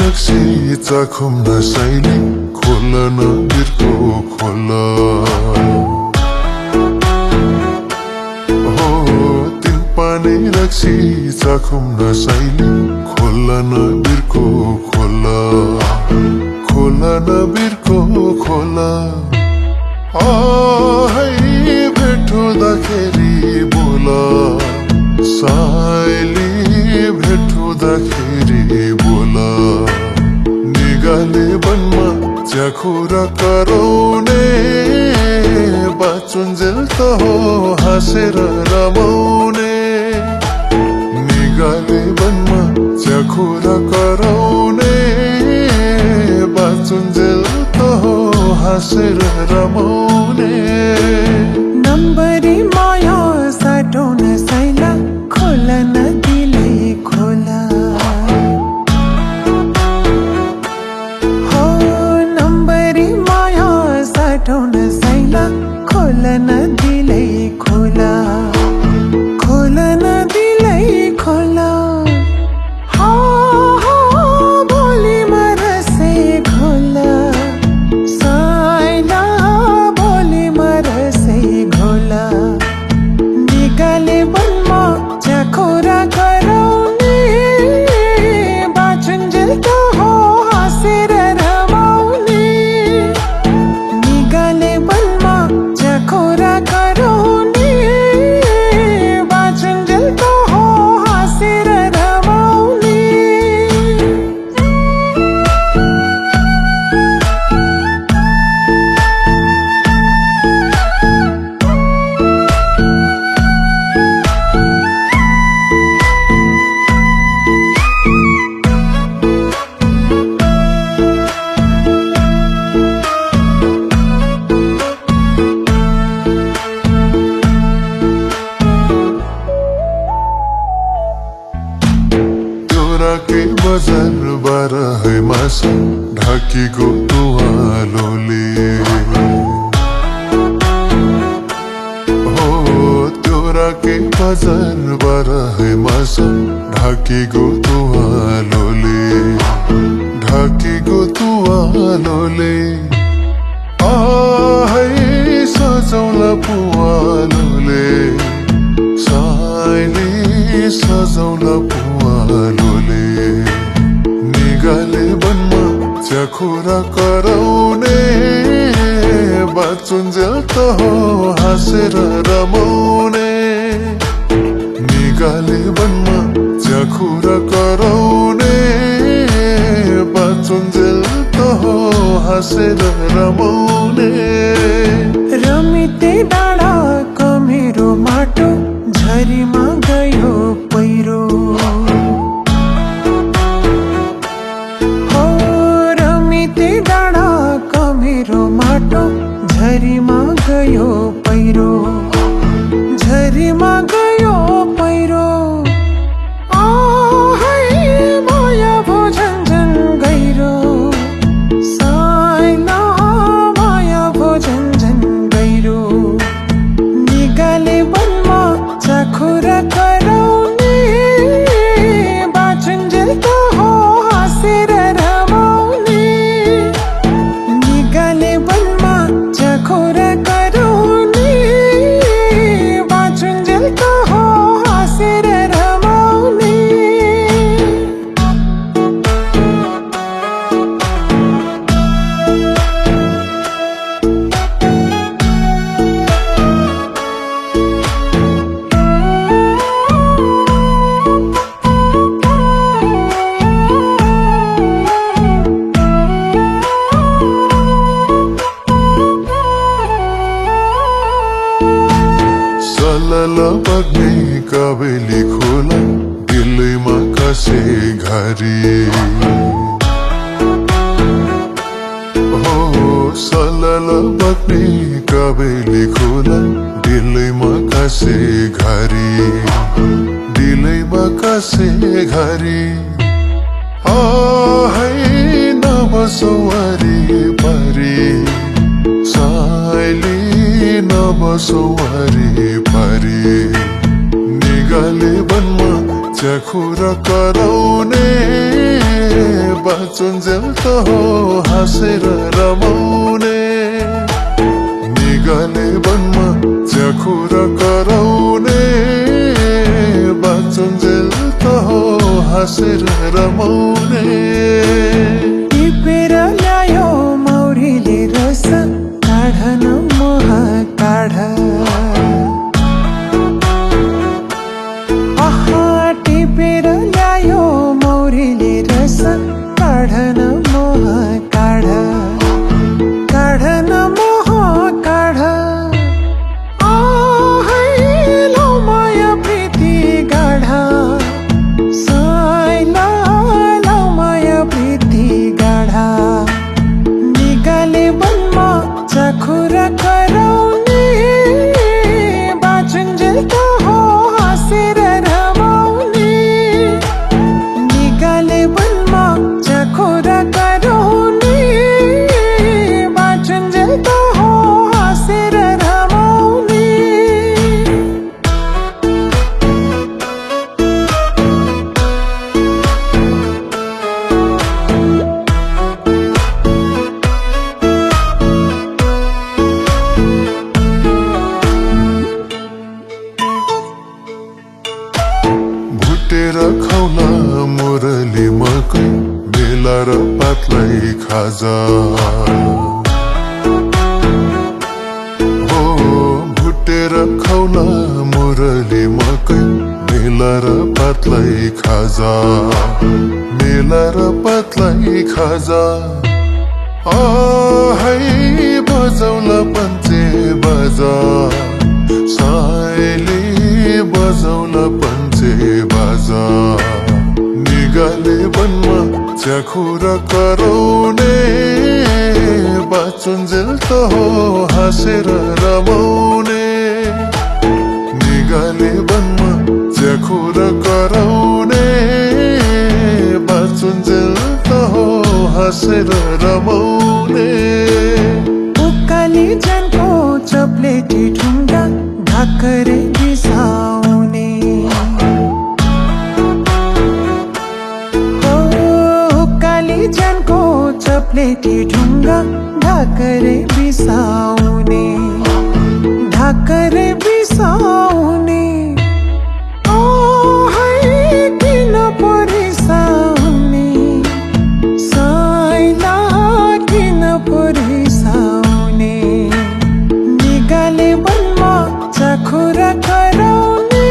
रक्सी चाखौँ न साइली खोल न बिर्को खोल हो तिन पानी रक्सी चाखौँ न साइली खोल न बिर्को खोल खोल न बिर्को खोल है भेटुँदाखेरि बोल साइली भेटुँदाखेरि बोल निगाले बनमा च्याखुरा कराउने बाँचुन्जेल त हो हाँसेर रमाउने निगाले बनमा च्याखुरा कराउने बाँचुन्जेल त हो हाँसेर रमाउने नम्बरी माया साटौँ न साइला खोल न दिलै खोला हो नम्बरी माया साटौँ न साइला खोल न दिलै खोला खोल न दिलै खोला हो भोलि मरसे खोला साइला भोलि मरसे घोला निगाले बनमा च्याखुरा कराउने बाँचुन्जेल त हो हाँसेर रमाउने निगाले बनमा च्याखुरा कराउने बाँचुन्जेल त हो हाँसेर रमाउने के बजार बार है मासा ढाकेको तुवालोले हो त्योरा के बजार बार है मासा ढाकेको तुवालोले ढाकेको तुवालोले है सजौला पुवालोले साइली सजौला पुवालोले निगाले बनमा च्याखुरा कराउने बाँचुन्जेल त हो हाँसेर रमाउने निगाले बनमा च्याखुरा कराउने बाँचुन्जेल त हो हाँसेर रमाउने रमिते डाँडा कमेरो माटो झरीमा गयो पहिरो हो रमिते डाँडा कमेरो माटो झरीमा गयो पहिरो झरीमा गयो पहिरो है माया भो झन्झन गहिरो साइला माया भो झन्झन गहिरो निगाले बनमा च्याखुरा कराउने बाँचुन्जेल त हो हाँसेर रमाउने निगाले बनमा च्याखुरा कराउने बाँचुन्जेल त हो हाँसेर रमाउने सलल बग्ने काबेली खोला दिलैमा कसे घरी हो सलल बग्ने काबेली खोला दिलैमा कसे घरी दिलैमा कसे घरी है नबसवारी परी साइली नबसवारी परी निगाले बनमा च्याखुरा कराउने बाँचुन्जेल त हो हाँसेर रमाउने निगाले वनमा च्याखुरा कराउने बाँचुन्जेल त हो हाँसेर रमाउने टिपेर ल्यायो मौरीले रस काढन मोह काढ टिपेर ल्यायो मौरीले रस काढन मोह काढ काढन मोह काढ हैलो माया प्रीति गाढा साइला लो माया प्रीति गाढा निगाले वनमा चाखुरा कराउने बाँचुन्जेल त हो हाँसेर रमाउने निगाले वनमा चाखुरा कराउने बाँचुन्जेल त हो हाँसेर रमाउने भुटेर खौला मुरली मकै बेला र पातलाई खाजा हो भुटेर खौला मुरली मकै बेला र पातलाई खाजा मेला र पातलाई खाजा है बजाउला पञ्चे बाजा साइली बजाउला पञ्चे बाजा निगाले वनमा च्याखुरा कराउने बाँचुन्जेल त हो हाँसेर रमाउने निगाले वनमा च्याखुरा कराउने बाँचुन्जेल त हो हाँसेर रमाउने उकाली जनको चप्लेटी ढुङ्गा ढाकरे बिसाउने उकाली जनको चप्लेटी ढुङ्गा ढाकरे बिसाउने ढाकरे बिसाउने है किन परिसाउने साइला किन परिसाउने निगाले वनमा चाखुरा कराउने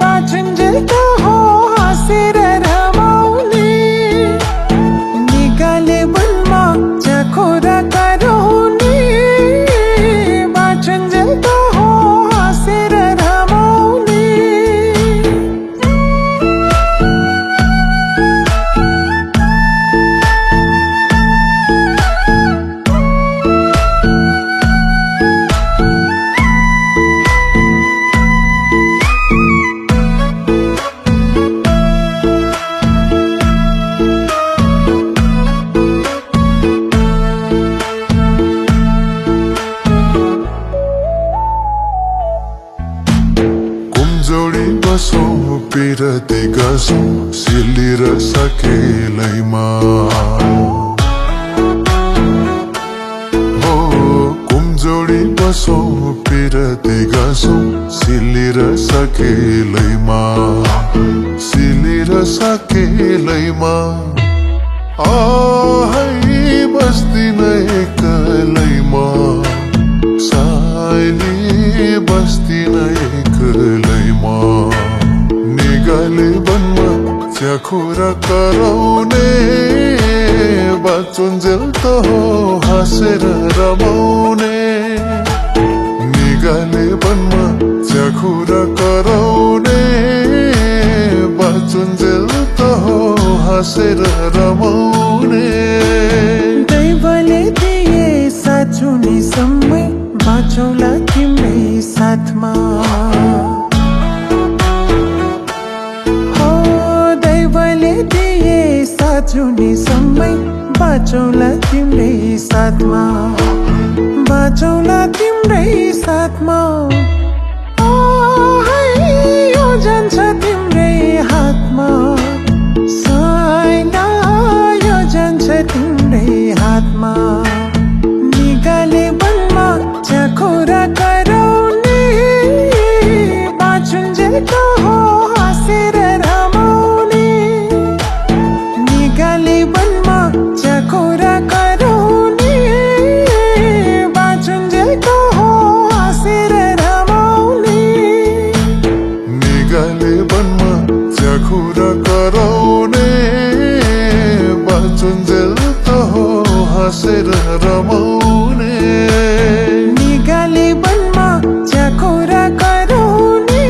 बाँचुन्जेल त हो हाँसेर रमाउने निगाले वनमा चाखुरा कराउने बाँचुन्जेल त हो हाँसेर रमाउने जोडी बसौँ पिरती गसौँ सिली र सकेलैमा हो कुमजोडी बसौँ पिरती गसौँ सिली र सकेलैमा सिली र सकेलैमा है बस्दिन एक्लैमा साइली बस्दिन एक्लैमा निगाले वनमा च्याखुरा कराउने बाँचुन्जेल त हो हाँसेर रमाउने निगाले वनमा च्याखुरा कराउने बाँचुन्जेल त हो हाँसेर रमाउने दैवले दिए साँचुने समय बाँचौला तिम्रै साथमा हो दैवले दिए साँचुने समय बाँचौला तिम्रै साथमा बाँचौला तिम्रै साथमा है यो जान्छ तिम्रै हातमा साइला तिम्रै हातमा निगाले बनमा चखुरा गराउने बाँचुन्जेलको हो हाँसेर रमाउने निगाले बनमा चखुरा गराउने बाँचुन्जेलको हो हाँसेर रमाउने निगाले बनमा च्याखुरा कराउने बाँचुन्जेल त हो हाँसेर रमाउने निगाले बनमा चखुरा गराउने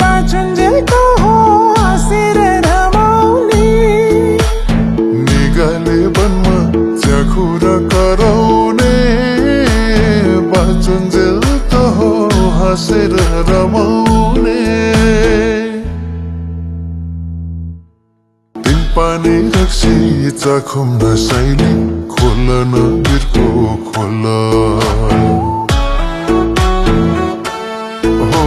बाँचुन्जेलको हो हाँसेर रमाउने निगाले बनमा च्याखुरा कराउने बाँचुन्जेल त हो हाँसेर रमाउने पानी रक्सी चाखुम नसाइली खोल न बिर्को खोल हो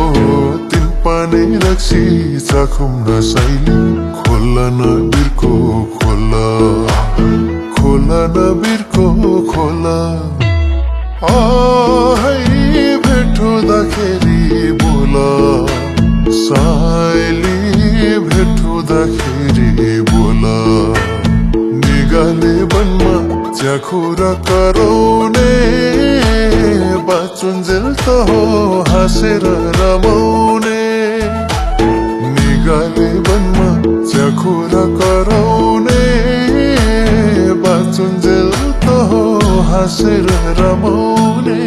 तिन पानी रक्सी चाखुम नसाइली खोल न बिर्को खोल खोल न बिर्को खोल है भेटुँदाखेरि बोल साइली भेटुँदाखेरि बोल निगाले बनमा च्याखुरा कराउने बाँचुन्जेल त हो हाँसेर रमाउने निगाले बनमा च्याखुरा कराउने बाँचुन्जेल त हो हाँसेर रमाउने